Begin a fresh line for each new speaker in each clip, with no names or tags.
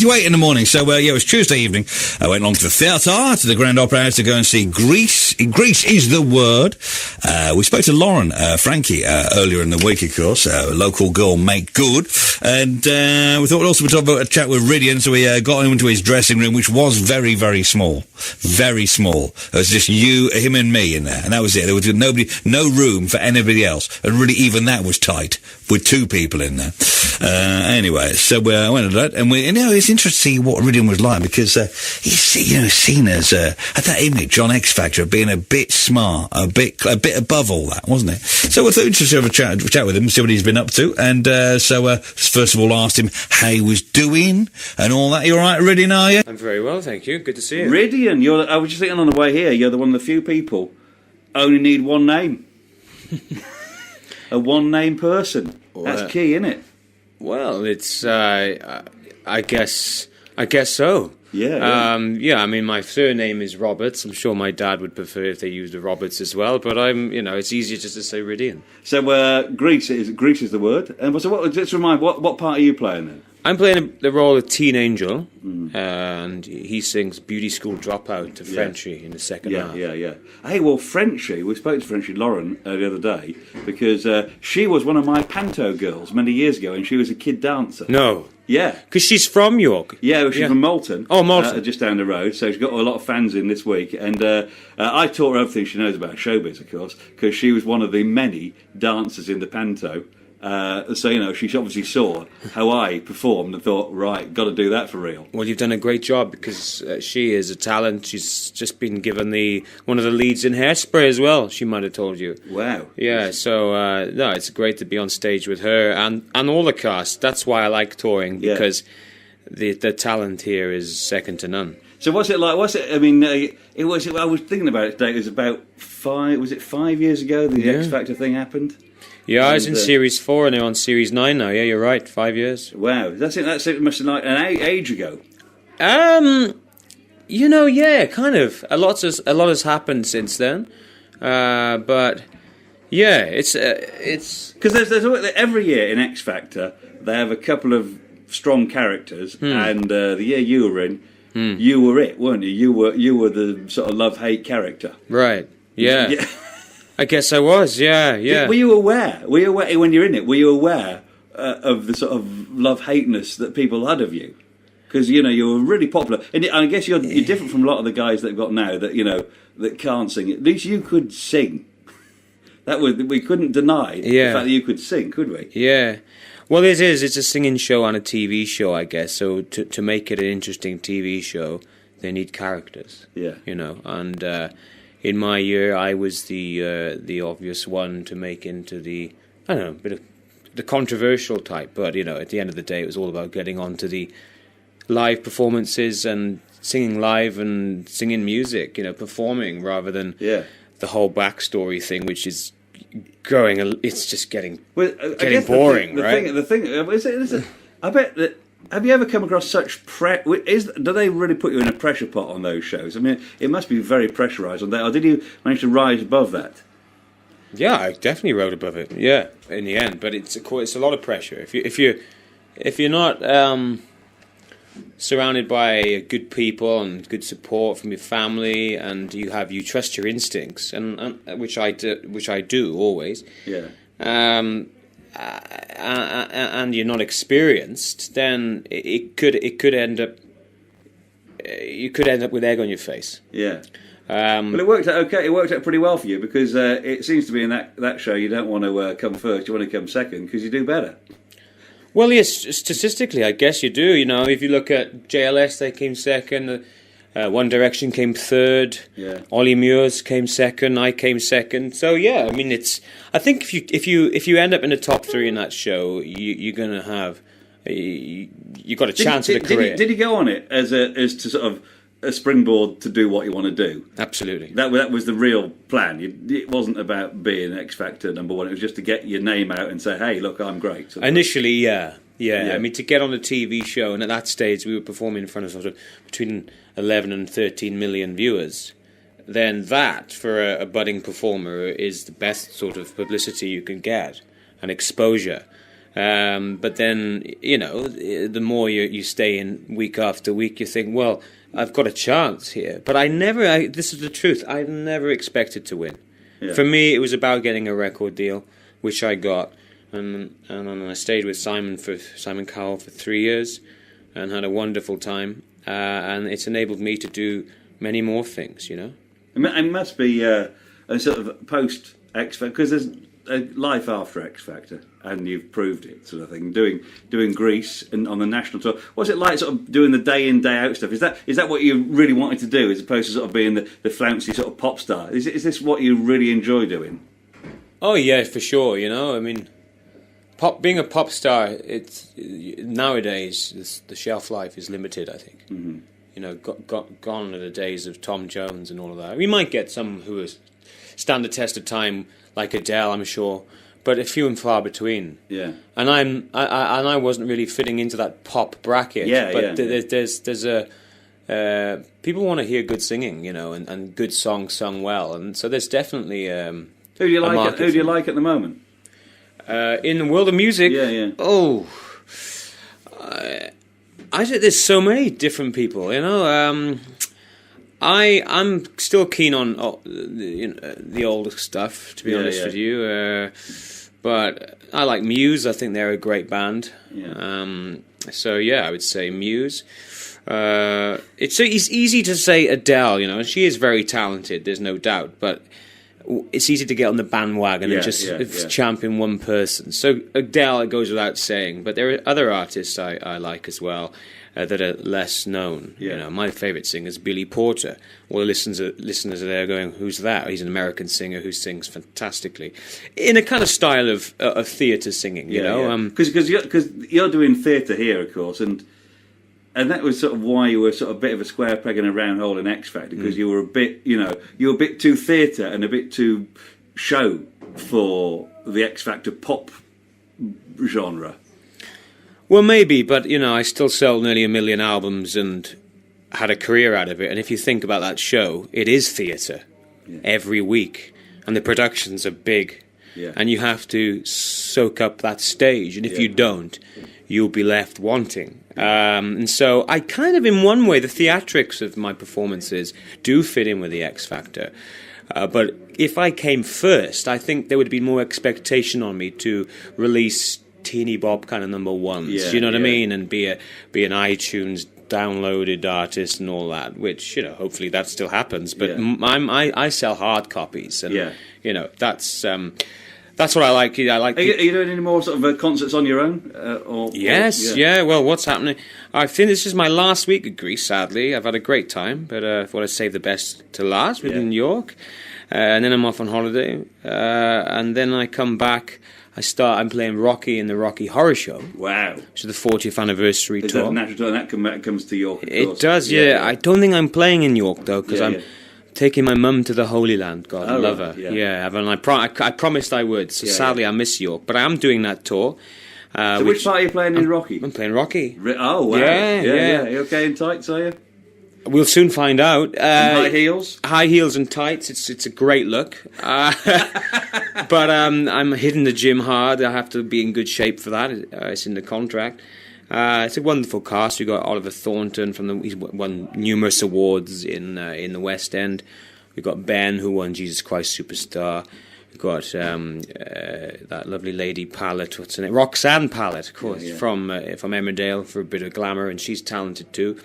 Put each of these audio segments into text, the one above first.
8:28 in the morning. So, it was Tuesday evening. I went along to the theatre, to the Grand Opera House to go and see Grease. Grease is the word. We spoke to Lauren, Frankie, earlier in the week, of course. Local girl, make good. And we thought we'd also talk about a chat with Rhydian, so we got into his dressing room, which was very, very small. Very small. It was just you, him and me in there, and that was it. There was no room for anybody else. And really, even that was tight, with two people in there. Anyway, so I went to that, and it's interesting to see what Rhydian was like, because he's seen as had that image on X Factor of being a bit smart, a bit above all that, wasn't it? So I thought we'd just have a chat with him, see what he's been up to, and so first of all asked him how he was doing and all that. You all right, Rhydian? Are you?
I'm very well, thank you. Good to see you.
Rhydian, I was just thinking on the way here, you're the one of the few people only need one name. A one-name person. That's key, isn't it?
Well, it's I guess so.
Yeah.
I mean, my surname is Roberts. I'm sure my dad would prefer if they used the Roberts as well, but it's easier just to say Rhydian.
So, Grease is the word. And so, let's remind, what part are you playing then?
I'm playing the role of Teen Angel, and he sings Beauty School Dropout to Frenchie in the second half.
Yeah. Hey, well, Frenchie, we spoke to Frenchie Lauren the other day, because she was one of my panto girls many years ago, and she was a kid dancer.
No.
Yeah.
Because she's from York.
Yeah, well, she's from Malton.
Oh, Malton.
Just down the road, so she's got a lot of fans in this week, and I taught her everything she knows about showbiz, of course, because she was one of the many dancers in the panto. So, she obviously saw how I performed and thought, right, got to do that for real.
Well, you've done a great job, because she is a talent. She's just been given one of the leads in Hairspray as well, she might have told you.
Wow.
Yeah, so, it's great to be on stage with her and all the cast. That's why I like touring, because the talent here is second to none.
So what's it like? I mean, I was thinking about it today. It was about 5 years ago the X Factor thing happened?
Yeah, I was in Series 4 and they're on Series 9 now. Yeah, you're right, 5 years.
Wow, that's it must have been like an age ago.
Yeah, kind of. A lot has happened since then. But yeah, it's
because there's every year in X Factor they have a couple of strong characters, and the year you were in, you were it, weren't you? You were the sort of love-hate character.
Right. Yeah. I guess I was, yeah.
Were you aware when you're in it? Were you aware of the sort of love-hateness that people had of you? Because you were really popular, and I guess you're different from a lot of the guys that have got now that that can't sing. At least you could sing. We couldn't deny the fact that you could sing, could we? Yeah.
Well, it's a singing show and a TV show, I guess. So to make it an interesting TV show, they need characters.
Yeah.
And. In my year, I was the obvious one to make into the bit of the controversial type. But at the end of the day, it was all about getting onto the live performances and singing live and singing music. Performing rather than the whole backstory thing, which is going. It's just getting boring, right?
The thing is it? I bet that. Have you ever come across such do they really put you in a pressure pot on those shows? I mean, it must be very pressurised on that. Or did you manage to rise above that?
Yeah, I definitely rode above it. Yeah, in the end, but it's a lot of pressure. If you're not surrounded by good people and good support from your family, and you trust your instincts, and which I do always.
Yeah.
And you're not experienced, then it could end up. You could end up with egg on your face.
Yeah. But it worked out okay. It worked out pretty well for you, because it seems to be in that show you don't want to come first. You want to come second because you do better.
Well, yes, statistically, I guess you do. If you look at JLS, they came second. One Direction came third.
Yeah.
Ollie Mures came second. I came second. So yeah, I mean, I think if you end up in the top 3 in that show, you're gonna have you got a chance at a career.
Did you go on it as to sort of a springboard to do what you want to do?
Absolutely.
That was the real plan. It wasn't about being X Factor number 1. It was just to get your name out and say, hey, look, I'm great.
Initially, yeah. I mean, to get on a TV show, and at that stage we were performing in front of sort of between 11 and 13 million viewers, then that, for a budding performer, is the best sort of publicity you can get, and exposure. But then, the more you stay in week after week, you think, well, I've got a chance here. But this is the truth, I've never expected to win. Yeah. For me, it was about getting a record deal, which I got. And I stayed with Simon Cowell for 3 years and had a wonderful time. And it's enabled me to do many more things,
It must be a sort of post X Factor, because there's a life after X Factor, and you've proved it, sort of thing. Doing Greece and on the national tour. What's it like, sort of doing the day in day out stuff? Is that what you really wanted to do, as opposed to sort of being the flouncy sort of pop star? Is this what you really enjoy doing?
Oh yeah, for sure. Being a pop star, it's nowadays the shelf life is limited, I think. Mm-hmm. Gone are the days of Tom Jones and all of that. We might get some who stand the test of time, like Adele, I'm sure, but a few and far between. Yeah. And I wasn't really fitting into that pop bracket.
Yeah.
But there's a people want to hear good singing, and good songs sung well, and so there's definitely
Who do you like at the moment?
In the world of music,
yeah.
I said there's so many different people. I'm still keen on the old stuff, to be honest with you. But I like Muse. I think they're a great band. Yeah. So I would say Muse. It's easy to say Adele. She is very talented. There's no doubt, but it's easy to get on the bandwagon and just champion one person. So Adele, it goes without saying, but there are other artists I like as well that are less known. Yeah. My favourite singer is Billy Porter. All the listeners are there going, "Who's that?" He's an American singer who sings fantastically in a kind of style of theatre singing.
Because you're doing theatre here, of course, and that was sort of why you were sort of a bit of a square peg in a round hole in X Factor, because you were a bit, you were a bit too theatre and a bit too show for the X Factor pop genre.
Well, maybe, but, I still sold nearly 1 million albums and had a career out of it. And if you think about that show, it is theatre every week. And the productions are big. Yeah. And you have to soak up that stage. And if you don't, you'll be left wanting. And so I kind of, in one way, the theatrics of my performances do fit in with the X Factor. But if I came first, I think there would be more expectation on me to release teeny bop kind of number ones. Yeah, you know what I mean? And be an iTunes downloaded artist and all that, which, hopefully that still happens. But I sell hard copies. And, that's what I like. Are
you doing any more sort of concerts on your own?
Well, what's happening? I think this is my last week at Greece, sadly. I've had a great time, but I thought I'd save the best to last with New York. And then I'm off on holiday. And then I come back. I'm playing Rocky in the Rocky Horror Show.
Wow.
Which is the 40th anniversary tour.
That comes to York, of course.
It does, yeah. I don't think I'm playing in York, though, because I'm taking my mum to the Holy Land. God, I love her. Yeah, and I promised I would. So sadly, I miss York, but I am doing that tour.
So which part are you playing in Rocky?
I'm playing Rocky.
Oh wow! Yeah. Are you okay in tights? Are you?
We'll soon find out.
High heels?
High heels and tights. It's a great look. But I'm hitting the gym hard. I have to be in good shape for that. It's in the contract. It's a wonderful cast. We've got Oliver Thornton he's won numerous awards in the West End. We've got Ben, who won Jesus Christ Superstar. We've got that lovely lady Pallet, what's her name? Roxanne Pallet, of course, from Emmerdale, for a bit of glamour, and she's talented too.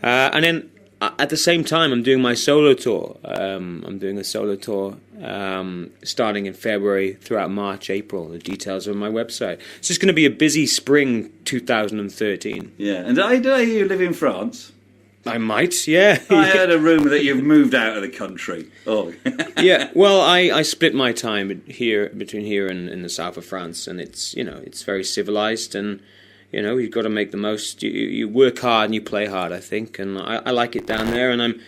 And then at the same time, I'm doing my solo tour. I'm doing a solo tour starting in February throughout March, April. The details are on my website. It's just going to be a busy spring 2013.
Yeah, and did I hear you live in France?
I might, yeah.
I heard a rumour that you've moved out of the country. Oh,
yeah. Well, I split my time between here and in the south of France, and it's very civilized, and you've got to make the most. You work hard and you play hard, I think, and I like it down there, and I'm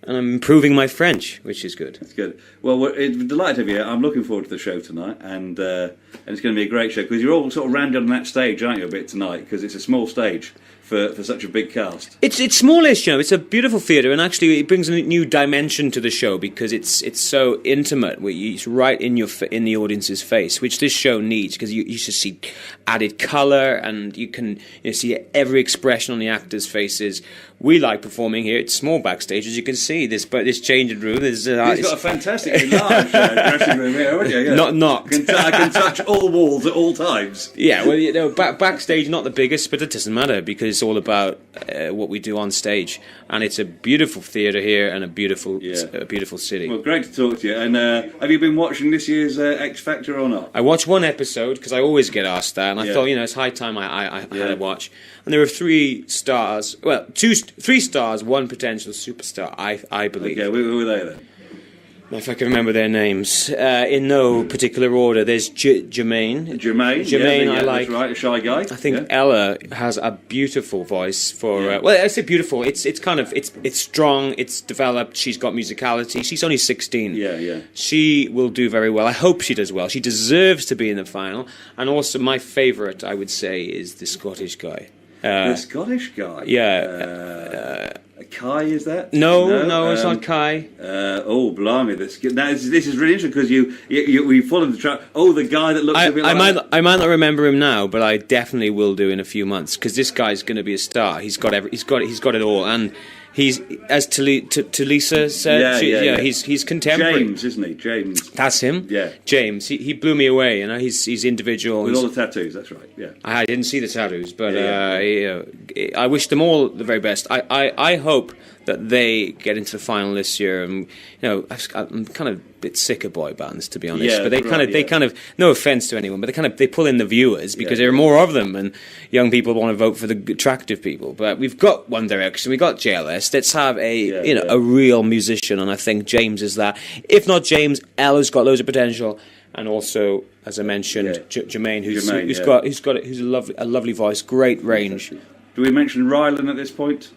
improving my French, which is good.
That's good. Well, we're delighted to be here. I'm looking forward to the show tonight, and it's going to be a great show, because you're all sort of rounded on that stage, aren't you, a bit tonight, because it's a small stage for such a big cast.
It's smallish, It's a beautiful theatre, and actually it brings a new dimension to the show because it's so intimate. It's right in the audience's face, which this show needs, because you just see added colour, and you can see every expression on the actors' faces. We like performing here. It's small backstage, as you can see. This changing room. He's got
a fantastically large dressing room here, haven't you? Yeah.
Not.
I can touch all walls at all times.
Yeah, well, backstage, not the biggest, but it doesn't matter because it's all about what we do on stage, and it's a beautiful theatre here and a beautiful city.
Well, great to talk to you. And have you been watching this year's X Factor or not?
I watched one episode because I always get asked that, and I thought it's high time I had a watch. And there were 3 stars. Well, 3 stars, 1 potential superstar. I believe.
Okay, who were they then?
If I can remember their names, in no particular order. There's Jermaine.
Jermaine,
I like.
That's right, a shy guy.
I think Ella has a beautiful voice for. Well, I say beautiful. It's kind of it's strong. It's developed. She's got musicality. She's only 16.
Yeah.
She will do very well. I hope she does well. She deserves to be in the final. And also, my favourite, I would say, is the Scottish guy.
The Scottish guy?
Yeah.
Kai, is that?
No, it's not Kai.
Oh, blimey! This is really interesting because you followed the track. Oh, the guy that looks a bit like...
I might not remember him now, but I definitely will do in a few months because this guy's going to be a star. He's got it all, and he's, as Talisa said, he's contemporary.
James, isn't he? James.
That's him.
Yeah.
James. He blew me away. He's individual.
With all the tattoos. That's right. Yeah.
I didn't see the tattoos, but I wish them all the very best. I hope that they get into the final this year. And I'm kind of a bit sick of boy bands, to be honest.
Yeah,
but they kind of no offense to anyone, but they pull in the viewers because there are more of them, and young people want to vote for the attractive people. But we've got One Direction, we've got JLS. Let's have a real musician, and I think James is that. If not James, Ella's got loads of potential. And also, as I mentioned, Jermaine, who's a lovely voice, great range.
Do we mention Rhydian at this point?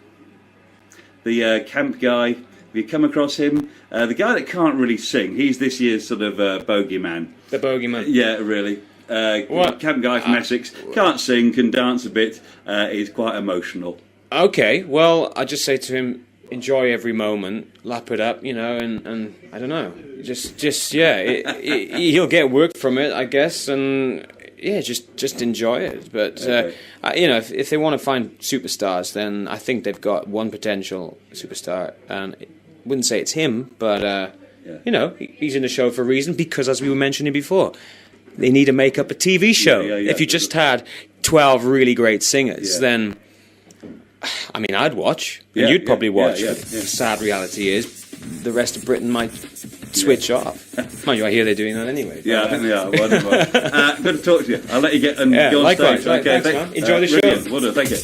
The camp guy. Have you come across him? The guy that can't really sing. He's this year's sort of bogeyman.
The bogeyman.
Yeah, really. Camp guy from Essex. Can't sing, can dance a bit. He's quite emotional.
Okay, well, I just say to him, enjoy every moment, lap it up, and I don't know, he'll get work from it, I guess, and just enjoy it. But if they want to find superstars, then I think they've got one potential superstar, and I wouldn't say it's him, but he's in the show for a reason, because as we were mentioning before, they need to make up a TV show. If you just had 12 really great singers, then I'd watch, and you'd probably watch.
The
sad reality is, the rest of Britain might switch off. Mind you, I hear they're doing that anyway.
Yeah, I think they are. Wonderful. Good to talk to you. I'll let you get and go on
likewise.
stage. Okay,
thanks, man. Enjoy the show.
Well done. Thank you.